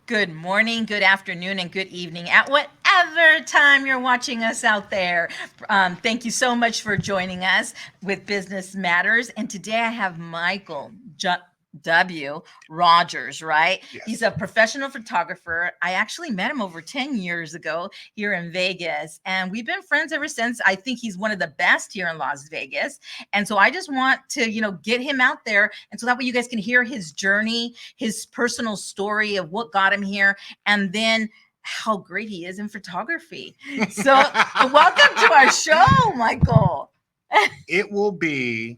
Good morning, good afternoon, and good evening at whatever time you're watching us out there. Thank you so much for joining us with Business Matters. And today I have Michael W. Rogers, right? Yes. He's a professional photographer. I actually met him over 10 years ago here in Vegas, and we've been friends ever since. I think he's one of the best here in Las Vegas. And so I just want to, get him out there. And so that way you guys can hear his journey, his personal story of what got him here, and then how great he is in photography. So welcome to our show, Michael. It will be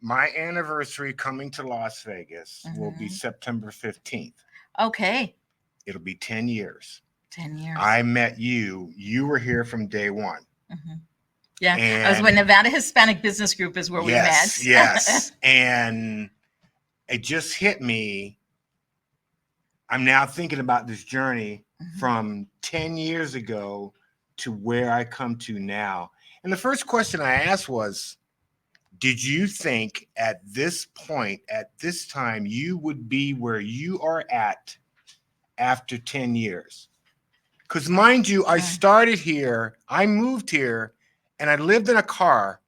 my anniversary coming to Las Vegas will be September 15th. Okay. It'll be 10 years. 10 years. I met you. You were here from day one. Yeah. I was with Nevada Hispanic Business Group is where we met. Yes. And it just hit me. I'm now thinking about this journey from 10 years ago to where I come to now. And the first question I asked was, did you think at this point, at this time, you would be where you are at after 10 years? Because mind you, I started here, I moved here, and I lived in a car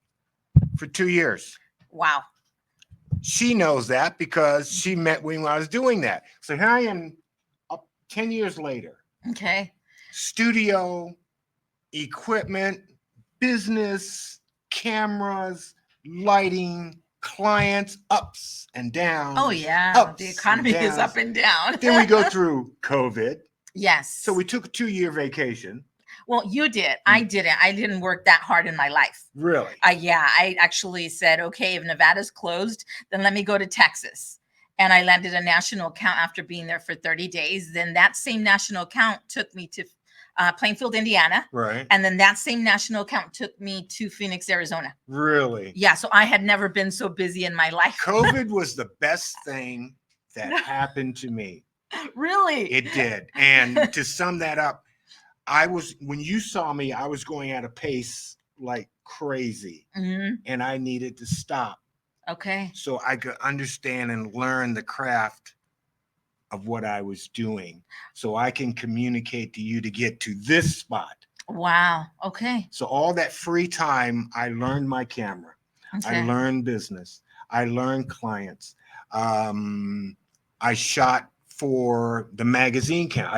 for 2 years. Wow. She knows that because she met me when I was doing that. So here I am up 10 years later. Okay. Studio, equipment, business, cameras, lighting, clients, ups and downs. Oh, yeah. The economy is up and down. Then we go through COVID. Yes. So we took a 2-year vacation. Well, you did. I didn't. I didn't work that hard in my life. Really? Yeah. I actually said, okay, if Nevada's closed, then let me go to Texas. And I landed a national account after being there for 30 days. Then that same national account took me to Plainfield, Indiana. Right. And then that same national account took me to Phoenix, Arizona. Really? Yeah. So I had never been so busy in my life. COVID was the best thing that happened to me. Really? It did. And to sum that up, when you saw me, I was going at a pace like crazy and I needed to stop. Okay. So I could understand and learn the craft of what I was doing so I can communicate to you to get to this spot. Wow. Okay. So all that free time, I learned my camera. Okay. I learned business. I learned clients. I shot for the magazine camp.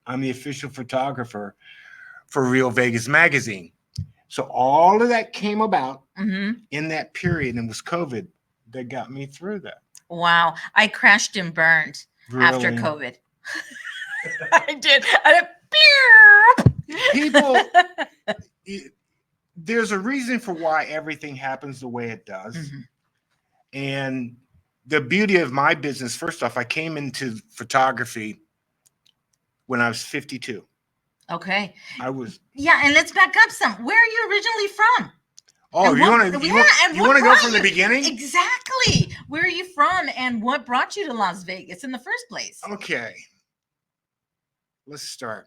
I'm the official photographer for Real Vegas magazine. So all of that came about in that period, and it was COVID that got me through that. Wow. I crashed and burned after COVID. I did. People, there's a reason for why everything happens the way it does. And the beauty of my business, first off, I came into photography when I was 52. Okay. I was. Yeah, and let's back up some. Where are you originally from? Oh, you want to go from the beginning? Exactly. Where are you from, and what brought you to Las Vegas in the first place? Okay. Let's start.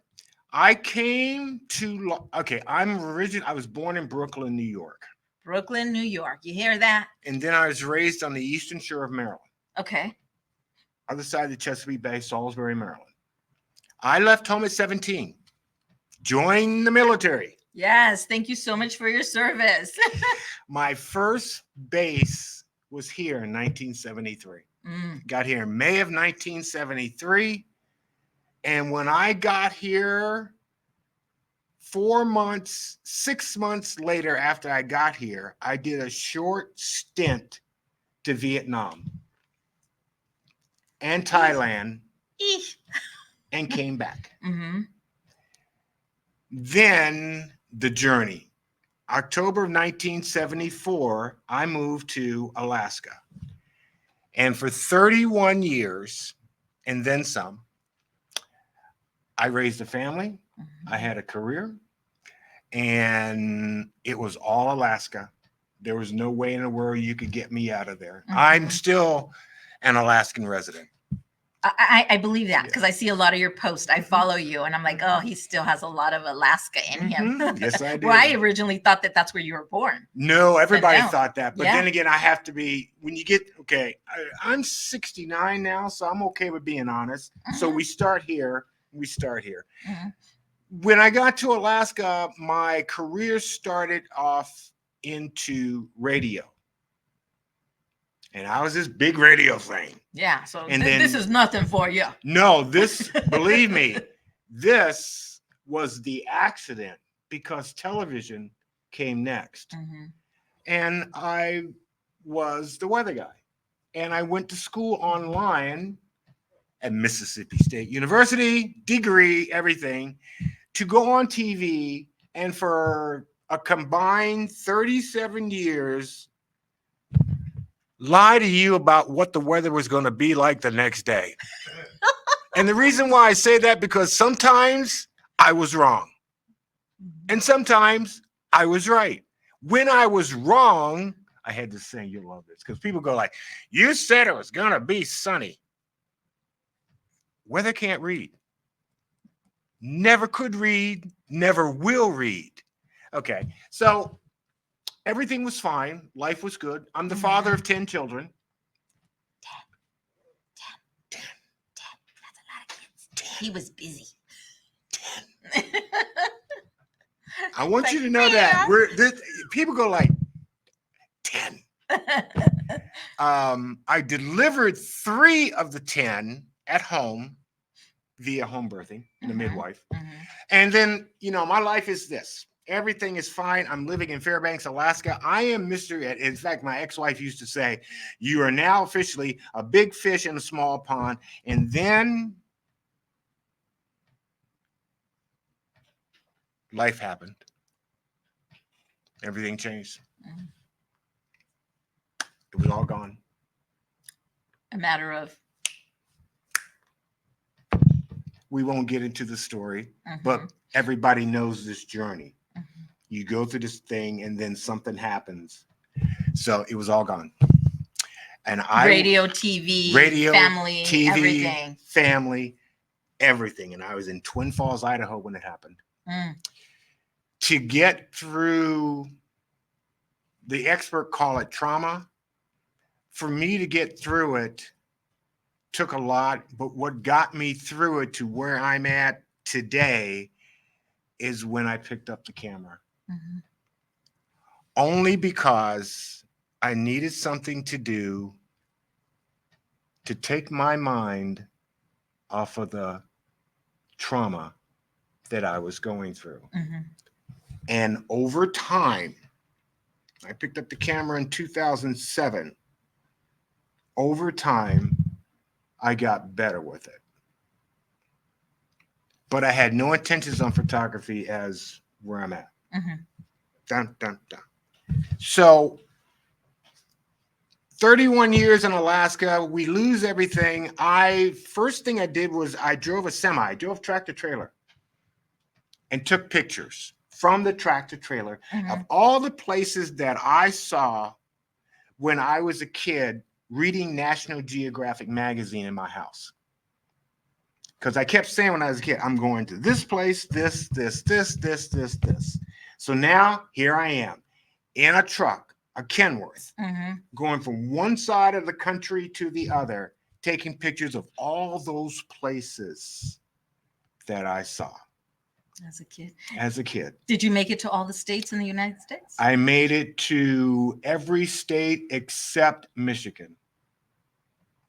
I came to. Okay, I was born in Brooklyn, New York. Brooklyn, New York. You hear that? And then I was raised on the eastern shore of Maryland. Okay. Other side of the Chesapeake Bay, Salisbury, Maryland. I left home at 17. Joined the military. Yes. Thank you so much for your service. My first base was here in 1973. Got here in May of 1973. And when I got here, 6 months later after I got here, I did a short stint to Vietnam and Thailand and came back. Then the journey. October of 1974, I moved to Alaska. And for 31 years and then some, I raised a family. I had a career. And it was all Alaska. There was no way in the world you could get me out of there. I'm still an Alaskan resident. I believe that because I see a lot of your posts. I follow you, and I'm like, oh, he still has a lot of Alaska in him. Yes, I do. Well, I originally thought that that's where you were born. No, everybody no. thought that. But Yeah. then again, I have to be, when you get, okay, I'm 69 now, so I'm okay with being honest. So we start here. When I got to Alaska, my career started off into radio. And I was this big radio thing. Yeah. So And this is nothing for you. No, this, believe me, this was the accident because television came next. And I was the weather guy. And I went to school online at Mississippi State University, degree, everything, to go on TV. And for a combined 37 years, lie to you about what the weather was going to be like the next day. And the reason why I say that, because sometimes I was wrong. And sometimes I was right. When I was wrong, I had to sing, you'll love this, because people go like, you said it was going to be sunny. Weather can't read. Never could read, never will read. Okay, so everything was fine. Life was good. I'm the father of 10 children. 10. That's a lot of kids. 10. He was busy. 10. I want you to know that people go like 10. I delivered 3 of the 10 at home via home birthing and a midwife. And then, my life is this. Everything is fine. I'm living in Fairbanks, Alaska. I am Mr. In fact, my ex-wife used to say, you are now officially a big fish in a small pond. And then life happened. Everything changed. It was all gone. A matter of. We won't get into the story, but everybody knows this journey. You go through this thing and then something happens. So it was all gone. And radio, TV, family, everything. And I was in Twin Falls, Idaho when it happened. To get through, the expert call it trauma. For me to get through it took a lot, but what got me through it to where I'm at today is when I picked up the camera. Only because I needed something to do to take my mind off of the trauma that I was going through. And over time, I picked up the camera in 2007. Over time, I got better with it. But I had no intentions on photography as where I'm at. Dun, dun, dun. So 31 years in Alaska, we lose everything. First thing I did was I drove a semi. I drove tractor trailer and took pictures from the tractor trailer of all the places that I saw when I was a kid reading National Geographic magazine in my house. Because I kept saying when I was a kid, I'm going to this place, this. So now here I am in a truck, a Kenworth, going from one side of the country to the other, taking pictures of all those places that I saw. As a kid. Did you make it to all the states in the United States? I made it to every state except Michigan.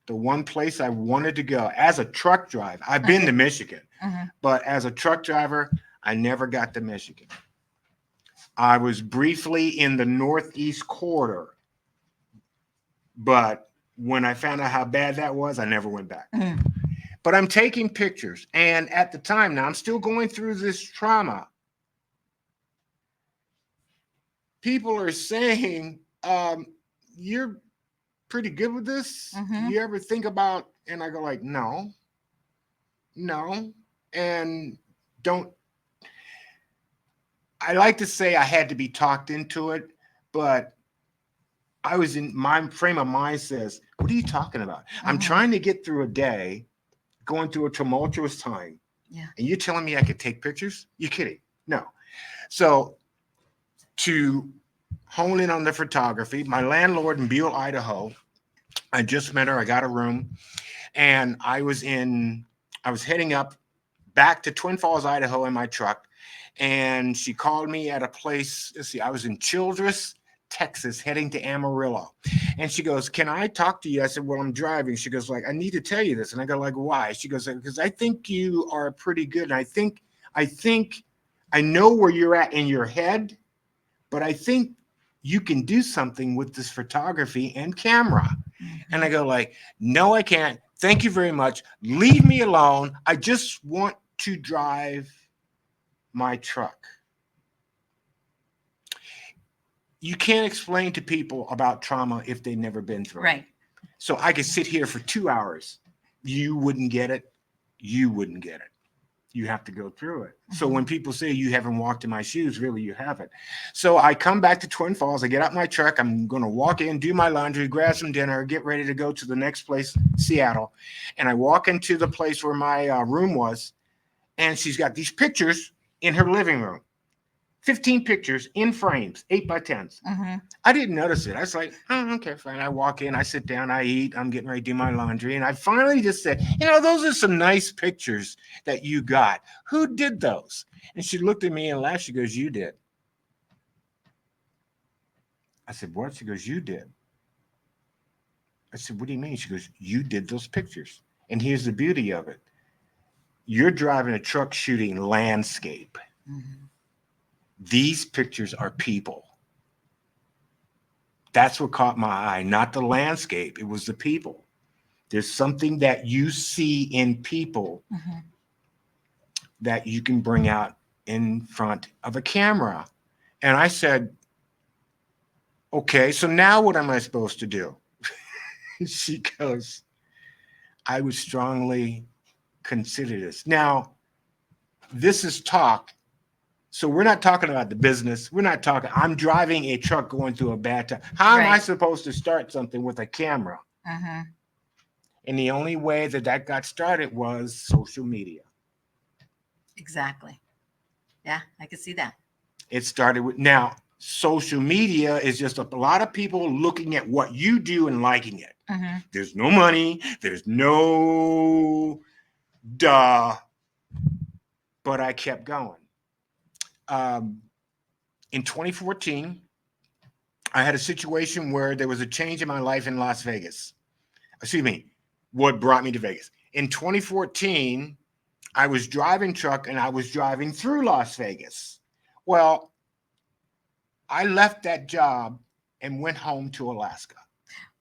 The one place I wanted to go as a truck driver. I've been to Michigan, but as a truck driver, I never got to Michigan. I was briefly in the Northeast corridor, but when I found out how bad that was, I never went back. But I'm taking pictures. And at the time, now I'm still going through this trauma. People are saying, you're pretty good with this. You ever think about, and I go like, no. And I like to say I had to be talked into it, but I was in my frame of mind says, what are you talking about? I'm trying to get through a day going through a tumultuous time. Yeah. And you're telling me I could take pictures? You kidding? No. So to hone in on the photography, my landlord in Buell, Idaho, I just met her. I got a room, and I was heading up back to Twin Falls, Idaho in my truck. And she called me at a place. Let's see, I was in Childress, Texas, heading to Amarillo. And she goes, "Can I talk to you?" I said, "Well, I'm driving." She goes, "Like, I need to tell you this." And I go, "Like, why?" She goes, "Because I think you are pretty good. And I think I know where you're at in your head, but I think you can do something with this photography and camera." And I go like, "No, I can't. Thank you very much. Leave me alone. I just want to drive my truck." You can't explain to people about trauma if they've never been through it. Right. So I could sit here for 2 hours. You wouldn't get it. You wouldn't get it. You have to go through it. So when people say you haven't walked in my shoes, really you haven't. So I come back to Twin Falls. I get out my truck. I'm going to walk in, do my laundry, grab some dinner, get ready to go to the next place, Seattle. And I walk into the place where my room was, and she's got these pictures in her living room. 15 pictures in frames, 8 by 10s. I didn't notice it. I was like, "Oh, okay, fine." I walk in, I sit down, I eat, I'm getting ready to do my laundry. And I finally just said, "Those are some nice pictures that you got. Who did those?" And she looked at me and laughed. She goes, "You did." I said, "What?" She goes, "You did." I said, "What do you mean?" She goes, "You did those pictures." And here's the beauty of it. You're driving a truck shooting landscape. These pictures are people. That's what caught my eye, not the landscape. It was the people. There's something that you see in people that you can bring out in front of a camera. And I said, "Okay, so now what am I supposed to do?" She goes, "I would strongly consider this." Now, this is talk. So we're not talking about the business. We're not talking, I'm driving a truck going through a bad time. How am I supposed to start something with a camera? And the only way that got started was social media. Exactly. Yeah, I can see that. It started with, now, social media is just a lot of people looking at what you do and liking it. There's no money. There's no duh. But I kept going. In 2014, I had a situation where there was a change in my life in Las Vegas. Excuse me, what brought me to Vegas. In 2014, I was driving truck and I was driving through Las Vegas. Well, I left that job and went home to Alaska.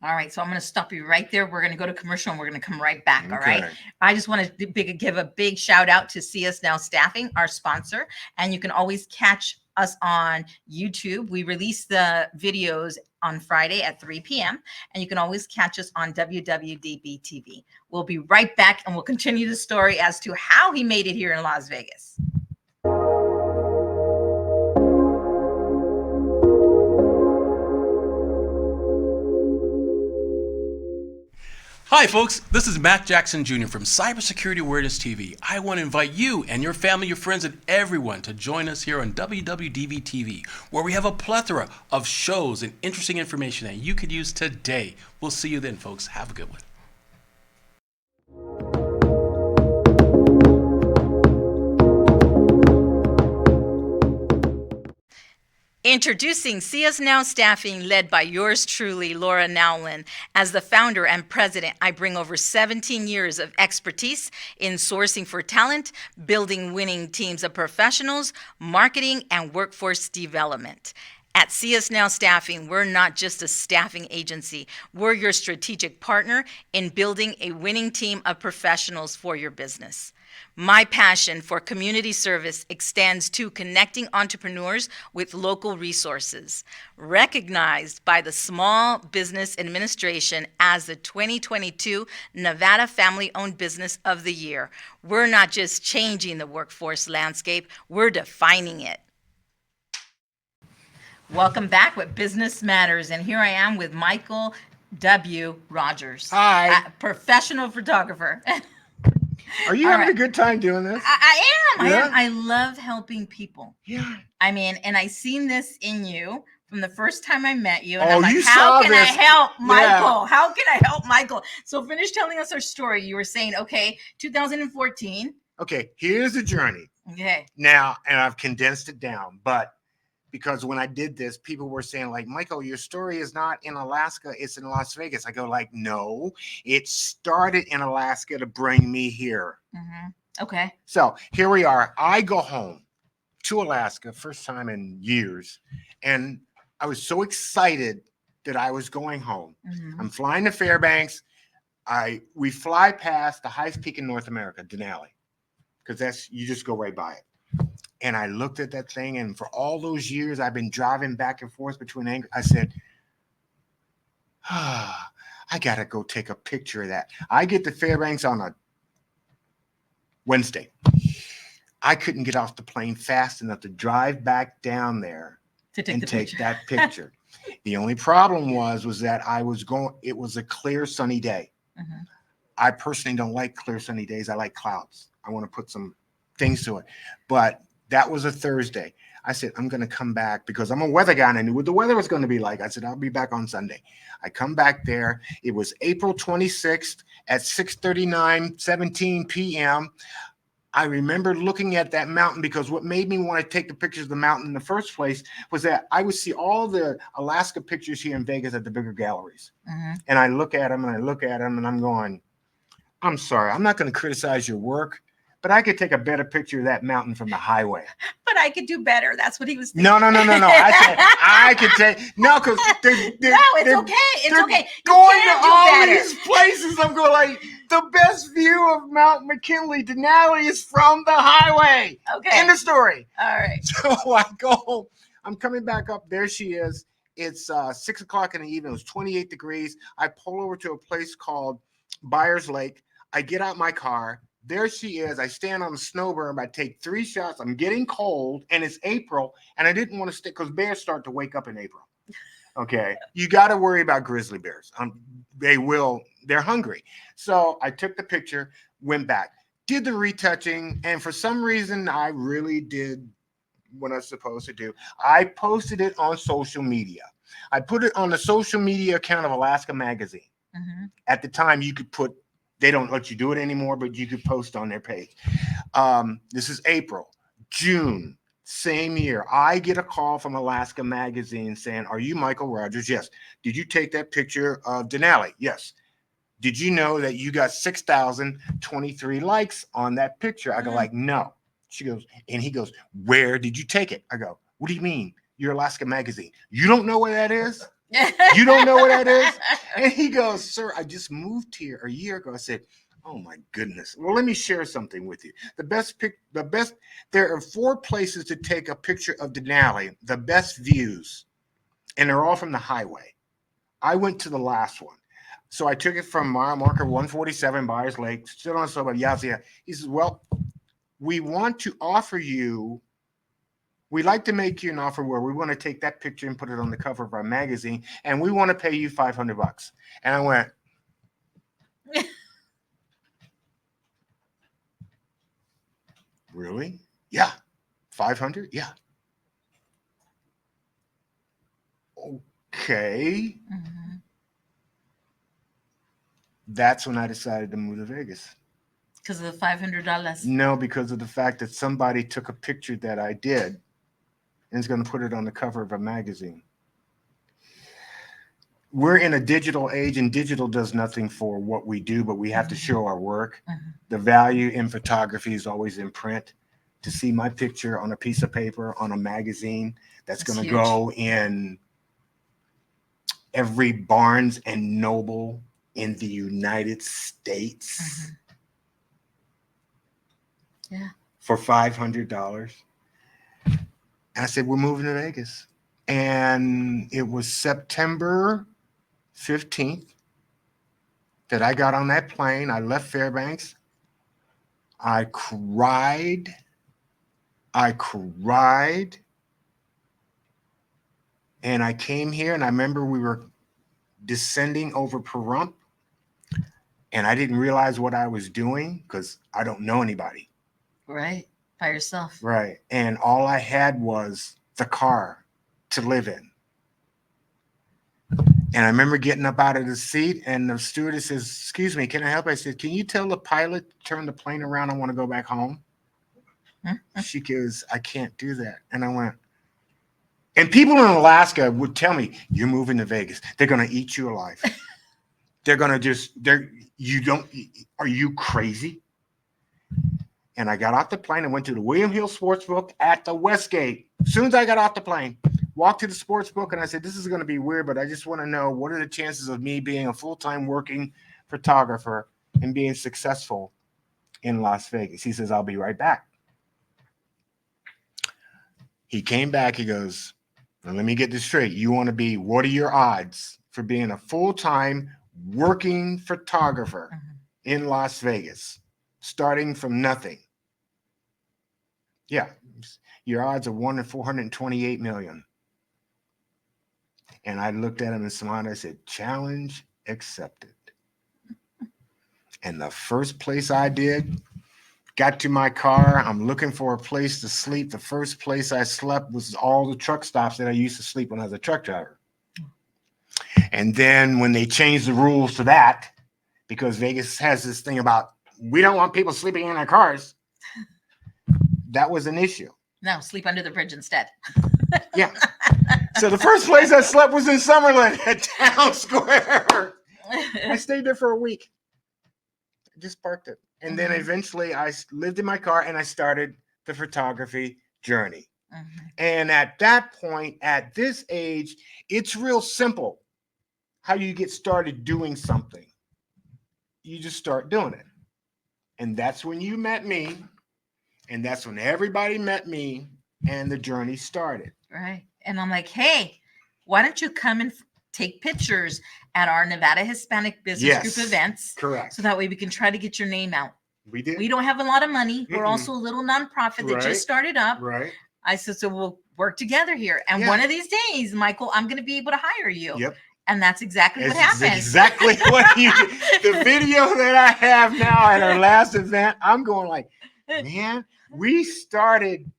All right, so I'm going to stop you right there. We're going to go to commercial and we're going to come right back. All right. I just want to give a big shout out to See Us Now Staffing, our sponsor. And you can always catch us on YouTube. We release the videos on Friday at 3 p.m. And you can always catch us on WWDBTV. We'll be right back and we'll continue the story as to how he made it here in Las Vegas. Hi folks, this is Matt Jackson Jr. from Cybersecurity Awareness TV. I want to invite you and your family, your friends, and everyone to join us here on WWDBTV, where we have a plethora of shows and interesting information that you could use today. We'll see you then, folks. Have a good one. Introducing See Us Now Staffing, led by yours truly, Laura Nowlin. As the founder and president, I bring over 17 years of expertise in sourcing for talent, building winning teams of professionals, marketing, and workforce development. At See Us Now Staffing, we're not just a staffing agency. We're your strategic partner in building a winning team of professionals for your business. My passion for community service extends to connecting entrepreneurs with local resources. Recognized by the Small Business Administration as the 2022 Nevada Family-Owned Business of the Year, we're not just changing the workforce landscape, we're defining it. Welcome back with Business Matters, and here I am with Michael W. Rogers. Hi. Professional photographer. Are you All having a right. good time doing this? I am. Yeah. I love helping people. Yeah. I mean, and I seen this in you from the first time I met you, and Oh, I'm like, you how saw can I this. help Yeah. Michael? How can I help Michael? So finish telling us our story. You were saying, okay, 2014. Okay, here's the journey. Okay. Now, and I've condensed it down, but because when I did this, people were saying, like, Michael, your story is not in Alaska, it's in Las Vegas. I go, like, no, it started in Alaska to bring me here. Okay. So here we are. I go home to Alaska, first time in years, and I was so excited that I was going home. I'm flying to Fairbanks. We fly past the highest peak in North America, Denali, because that's, you just go right by it. And I looked at that thing, and for all those years I've been driving back and forth between Anchorage, I said, I gotta go take a picture of that. I get to Fairbanks on a Wednesday. I couldn't get off the plane fast enough to drive back down there and take that picture. The only problem was that it was a clear sunny day. I personally don't like clear sunny days. I like clouds. I want to put some things to it. But that was a Thursday. I said, I'm going to come back because I'm a weather guy and I knew what the weather was going to be like. I said, I'll be back on Sunday. I come back there. It was April 26th at 17 p.m. I remember looking at that mountain because what made me want to take the pictures of the mountain in the first place was that I would see all the Alaska pictures here in Vegas at the bigger galleries. And I look at them and I look at them and I'm going, I'm sorry, I'm not going to criticize your work, but I could take a better picture of that mountain from the highway. But I could do better. That's what he was thinking. No. I said I could take because it's okay. It's okay. Going to all these places, I'm going like the best view of Mount McKinley, Denali is from the highway. Okay. End of story. All right. So I go home. I'm coming back up. There she is. It's 6 o'clock in the evening. It was 28 degrees. I pull over to a place called Byers Lake. I get out my car. There she is. I stand on the snow berm. I take 3 shots. I'm getting cold, and it's April, and I didn't want to stick because bears start to wake up in April. Okay, you got to worry about grizzly bears. They're hungry. So I took the picture, went back, did the retouching, and for some reason, I really did what I was supposed to do. I posted it on social media. I put it on the social media account of Alaska Magazine. At the time, you could put. They don't let you do it anymore, but you could post on their page. This is April, June, same year. I get a call from Alaska Magazine saying, are you Michael Rogers? Yes. Did you take that picture of Denali? Yes. Did you know that you got 6,023 likes on that picture? I go like, no. She goes, and he goes, where did you take it? I go, what do you mean? You're Alaska Magazine. You don't know where that is? You don't know what that is? And he goes, sir, I just moved here a year ago. I said, oh my goodness. Well, let me share something with you. There are 4 places to take a picture of Denali, the best views, and they're all from the highway. I went to the last one. So I took it from mile marker 147, Byers Lake, stood on somebody, Yazia. He says, well, we'd like to make you an offer where we want to take that picture and put it on the cover of our magazine, and we want to pay you $500. And I went, really? Yeah. 500? Yeah. Okay. That's when I decided to move to Vegas. Because of the $500? No, because of the fact that somebody took a picture that I did and is going to put it on the cover of a magazine. We're in a digital age, and digital does nothing for what we do, but we have to show our work. The value in photography is always in print. To see my picture on a piece of paper, on a magazine, that's going to go in every Barnes and Noble in the United States for $500. And I said, we're moving to Vegas. And it was September 15th that I got on that plane. I left Fairbanks. I cried. And I came here, and I remember we were descending over Pahrump. And I didn't realize what I was doing because I don't know anybody. Right. By yourself. Right. And all I had was the car to live in. And I remember getting up out of the seat, and the stewardess says, "Excuse me, can I help?" I said, "Can you tell the pilot to turn the plane around? I want to go back home." She goes, "I can't do that." And I went, and people in Alaska would tell me, "You're moving to Vegas. They're going to eat you alive. They're going to are you crazy?" And I got off the plane and went to the William Hill Sportsbook at the Westgate. As soon as I got off the plane, walked to the sportsbook, and I said, "This is going to be weird, but I just want to know, what are the chances of me being a full-time working photographer and being successful in Las Vegas?" He says, "I'll be right back." He came back. He goes, "Now let me get this straight. You want to be, what are your odds for being a full-time working photographer in Las Vegas, starting from nothing?" "Yeah, your odds are 1 in 428 million. And I looked at him and smiled. I said, "Challenge accepted." And the first place I did, got to my car. I'm looking for a place to sleep. The first place I slept was all the truck stops that I used to sleep when I was a truck driver. And then when they changed the rules to that, because Vegas has this thing about, we don't want people sleeping in their cars, that was an issue. No, sleep under the bridge instead. Yeah. So the first place I slept was in Summerlin at Town Square. I stayed there for a week. I just parked it. And then eventually I lived in my car and I started the photography journey. And at that point, at this age, it's real simple how you get started doing something. You just start doing it. And that's when you met me. And that's when everybody met me and the journey started. Right. And I'm like, "Hey, why don't you come and take pictures at our Nevada Hispanic Business Group events?" Correct. So that way we can try to get your name out. We did. We don't have a lot of money. We're also a little nonprofit that just started up. Right. I said, so we'll work together here. And one of these days, Michael, I'm going to be able to hire you. Yep. And that's exactly what happened. Exactly what you did. The video that I have now at our last event, I'm going like, man, we started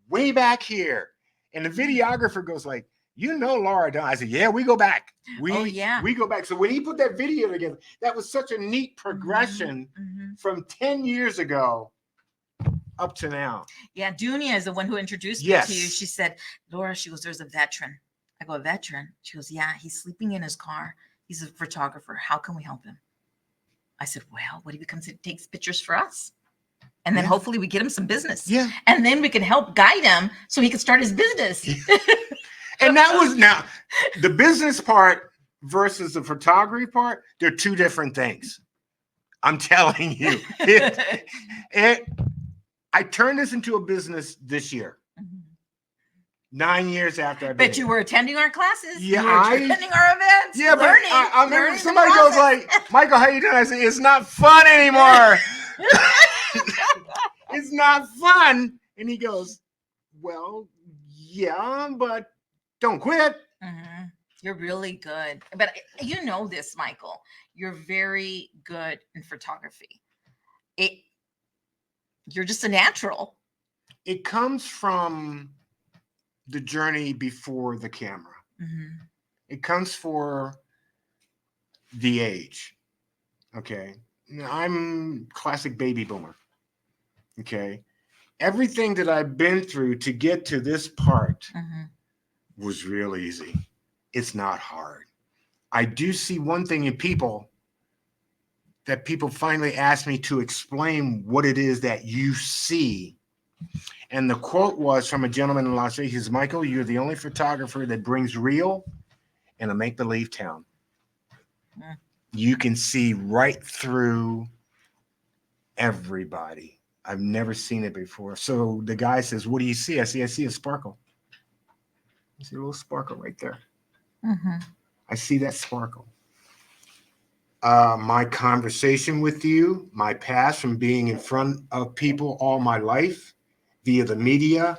way back here. And the videographer goes like, "You know Laura Dunn?" I said, "Yeah, we go back. We go back." So when he put that video together, that was such a neat progression from 10 years ago up to now. Yeah, Dunia is the one who introduced me to you. She said, "Laura," she goes, "there's a veteran." I go, "A veteran?" She goes, "Yeah, he's sleeping in his car. He's a photographer. How can we help him?" I said, "Well, what if he comes and takes pictures for us? And then hopefully we get him some business. Yeah. And then we can help guide him so he can start his business." And that was, now the business part versus the photography part, they're two different things. I'm telling you. I turned this into a business this year. 9 years after I bet you were attending our classes. Yeah, you were attending our events. Yeah, learning, but I remember somebody goes like, "Michael, how you doing?" I say, "It's not fun anymore." It's not fun. And he goes, "Well, yeah, but don't quit." You're really good. But you know this, Michael. You're very good in photography. You're just a natural. It comes from the journey before the camera. It comes for the age. Okay. Now, I'm classic baby boomer. Okay. Everything that I've been through to get to this part was real easy. It's not hard. I do see one thing in people, that people finally ask me to explain what it is that you see. And the quote was from a gentleman in Las Vegas. He says, "Michael, you're the only photographer that brings real in a make-believe town. You can see right through everybody. I've never seen it before." So the guy says, "What do you see?" I see a sparkle. I see a little sparkle right there. I see that sparkle. My conversation with you, my past from being in front of people all my life, via the media,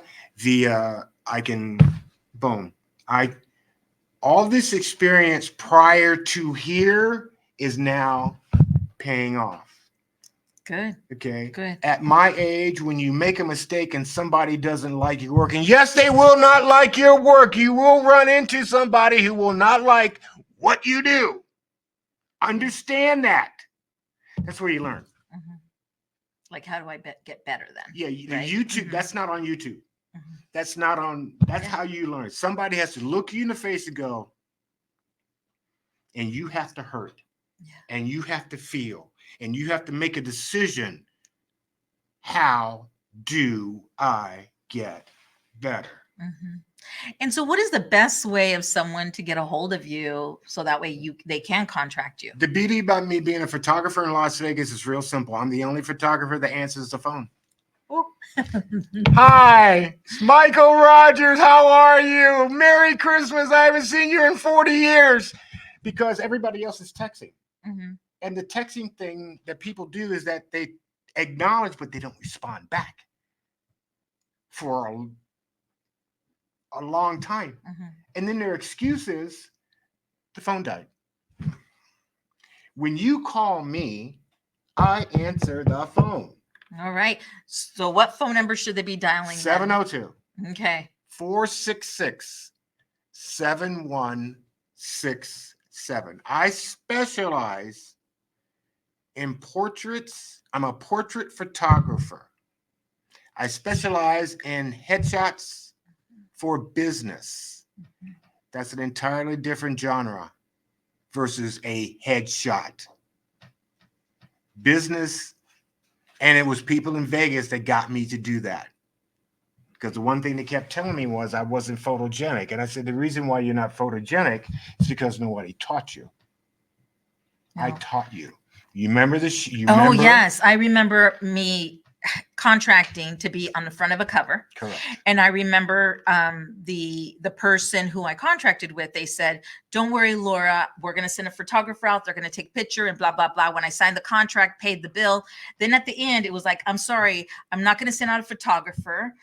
all this experience prior to here is now paying off. Good. Okay. Good. At my age, when you make a mistake and somebody doesn't like your work, and yes, they will not like your work, you will run into somebody who will not like what you do. Understand that. That's where you learn. Mm-hmm. Like, how do I get better then? Yeah, right? YouTube. Mm-hmm. That's not on YouTube. Mm-hmm. That's not on. That's how you learn. Somebody has to look you in the face and go, and you have to hurt, and you have to feel, and you have to make a decision. How do I get better? Mm-hmm. And so, what is the best way of someone to get a hold of you so that way they can contract you? The beauty about me being a photographer in Las Vegas is real simple. I'm the only photographer that answers the phone. Oh. Hi, it's Michael Rogers. How are you? Merry Christmas. I haven't seen you in 40 years because everybody else is texting. Mm-hmm. And the texting thing that people do is that they acknowledge, but they don't respond back for a long time. Mm-hmm. And then their excuse is the phone died. When you call me, I answer the phone. All right. So what phone number should they be dialing? 702. Okay. 466 7167. I specialize in portraits. I'm a portrait photographer. I specialize in headshots for business. That's an entirely different genre versus a headshot. Business, and it was people in Vegas that got me to do that. Because the one thing they kept telling me was I wasn't photogenic. And I said, the reason why you're not photogenic is because nobody taught you. No. I taught you. You remember this? Oh, yes. I remember me contracting to be on the front of a cover. Correct. And I remember the person who I contracted with, they said, don't worry, Laura, we're going to send a photographer out. They're going to take a picture and blah, blah, blah. When I signed the contract, paid the bill. Then at the end, it was like, I'm sorry, I'm not going to send out a photographer.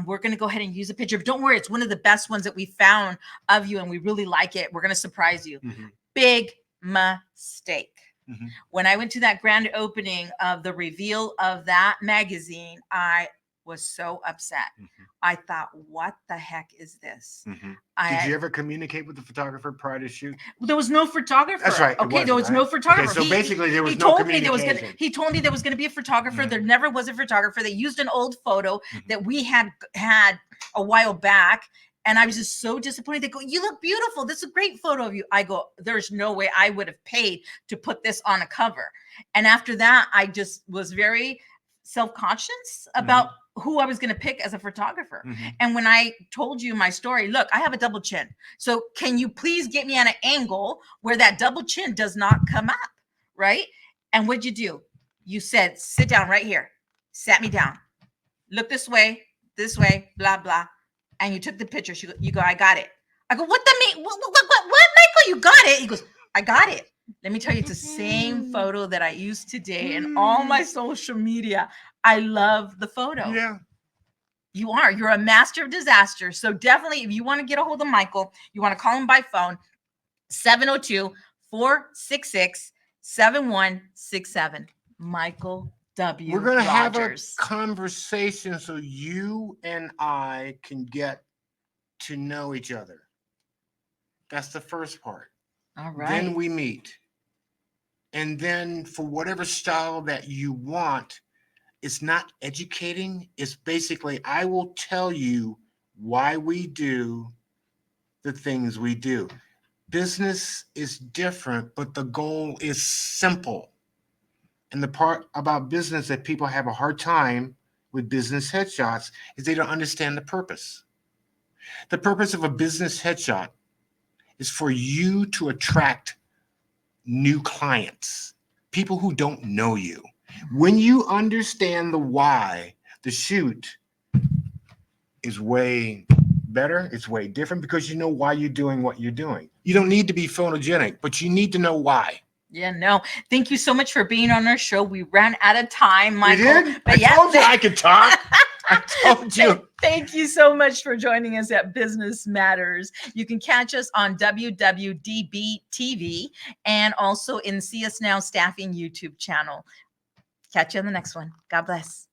We're going to go ahead and use a picture. But don't worry, it's one of the best ones that we found of you and we really like it. We're going to surprise you. Mm-hmm. Big mistake. Mm-hmm. When I went to that grand opening of the reveal of that magazine, I was so upset. Mm-hmm. I thought, what the heck is this? Mm-hmm. Did you ever communicate with the photographer prior to shoot? There was no photographer. That's right. Okay, there was no photographer. Okay, so basically there was no communication. He told me there was going to be a photographer. Mm-hmm. There never was a photographer. They used an old photo that we had a while back. And I was just so disappointed. They go, you look beautiful. This is a great photo of you. I go, there's no way I would have paid to put this on a cover. And after that, I just was very self-conscious about who I was going to pick as a photographer. Mm-hmm. And when I told you my story, look, I have a double chin. So can you please get me at an angle where that double chin does not come up, right? And what'd you do? You said, sit down right here. Sat me down. Look this way, blah, blah. And you took the picture. You go, I got it. I go, what the mean? What, Michael? You got it? He goes, I got it. Let me tell you, it's the same photo that I use today in all my social media. I love the photo. Yeah. You're a master of disaster. So definitely, if you want to get a hold of Michael, you want to call him by phone, 702-466-7167. Michael W. We're going to have a Rogers. conversation so you and I can get to know each other. That's the first part. All right. Then we meet. And then for whatever style that you want, it's not educating. It's basically, I will tell you why we do the things we do. Business is different, but the goal is simple. And the part about business that people have a hard time with business headshots is they don't understand the purpose. The purpose of a business headshot is for you to attract new clients, people who don't know you. When you understand the why, the shoot is way better. It's way different because you know why you're doing what you're doing. You don't need to be photogenic, but you need to know why. Yeah, no. Thank you so much for being on our show. We ran out of time, Michael. You did? But I told you I could talk. I told you. Thank you so much for joining us at Business Matters. You can catch us on WWDBTV and also in See Us Now Staffing YouTube channel. Catch you on the next one. God bless.